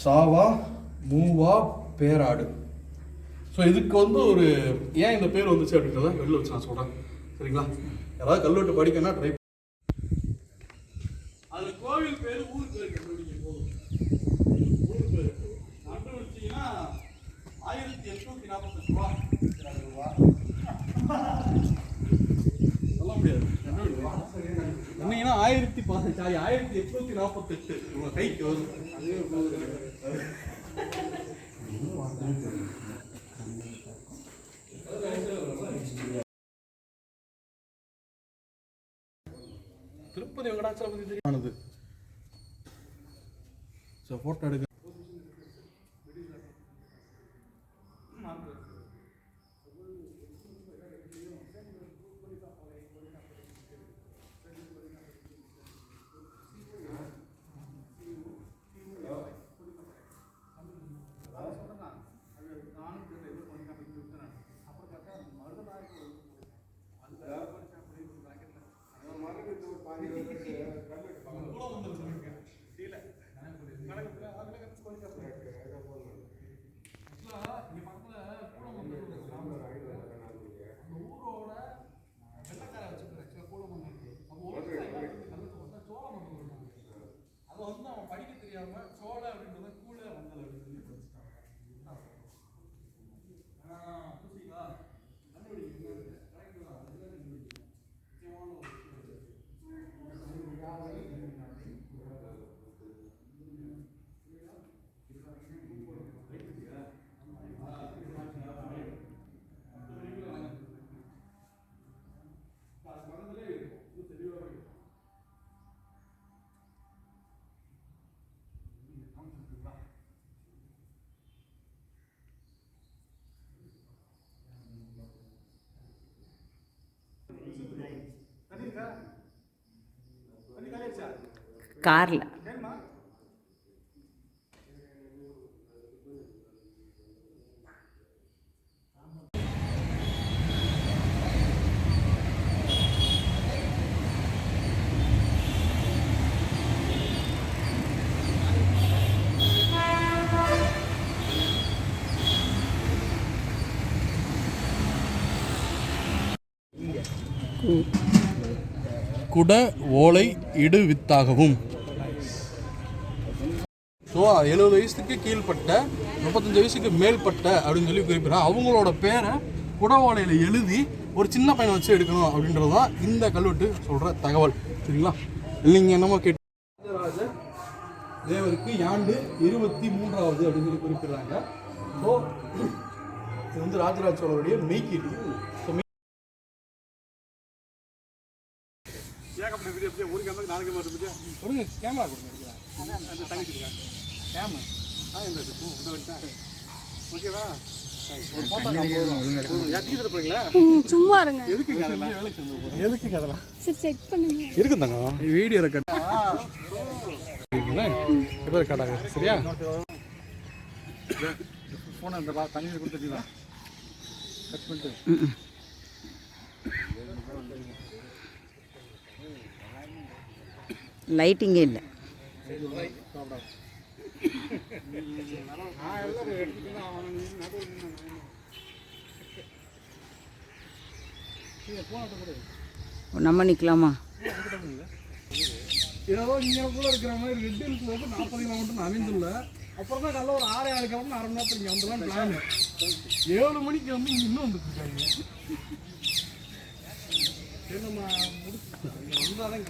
சாவா மூவா பேராடு. ஸோ இதுக்கு வந்து ஒரு ஏன் இந்த பேர் வந்துச்சு அப்படின்றத வெளில வச்சு நான் சொல்கிறேன். சரிங்களா? யாராவது கல்வெட்டு படிக்கணும்னா ட்ரை. அது கோவில் பேர் ஊர் பேர் கண்டுபிடிக்க போதும். ஊர் பேர் கண்டுபிடிச்சிங்கன்னா 1848 ரூபா சொல்ல முடியாது. என்னங்கன்னா 1848 உங்க கைக்கு வரும். திருப்பதி வெங்கடாச்சலபதி தெரியானது. ஸோ ஃபோட்டோ எடுக்க படிக்க தெரியாம சோழ அப்படின்றத கூட வந்தல் அப்படின்னு சொல்லி கார்ல குட ஓலை இடு வித்தாகவும். ஸோ 70 வயசுக்கு கீழ்பட்ட 35 வயசுக்கு மேல்பட்ட அப்படின்னு சொல்லி குறிப்பிட்றாங்க. அவங்களோட பேரை குட ஓலையில் எழுதி ஒரு சின்ன பையனை வச்சு எடுக்கணும் அப்படின்றது தான் இந்த கல்வெட்டு சொல்கிற தகவல். சரிங்களா? இல்லைங்க என்னமோ கேட்டு ராஜராஜ தேவருக்கு ஆண்டு 23வது அப்படின்னு சொல்லி குறிப்பிடுறாங்க. ஸோ இது வந்து ராஜராஜ சோழருடைய மெய்க்கீடு. கேமரா கொடுங்க. சும்மா இருங்க. இருக்குதாங்க வீடியோ ரெக்கார்ட் ரெக்கார்டாங்க. சரியா? போன தண்ணி கொடுத்துட்டீங்களா? கட் பண்ணிட்டு லைட்டிங்கே இல்லை. நம்ம நிற்கலாமா? ஏதோ இங்கே கூட இருக்கிற மாதிரி ரெட் ஹில்ஸ் வந்து 40 கிலோமீட்டர் அமைந்துள்ள. அப்புறம் தான் காலைல ஒரு 6-7 கிலோமீட்டர் அரை மணி நேரத்தில் இங்கே வந்துடலாம் பிளான். 7 மணிக்கு வந்து இங்கே இன்னும் வந்துட்டு இருக்காங்க. சரி நம்ம முடிச்சு வந்தால் தான்.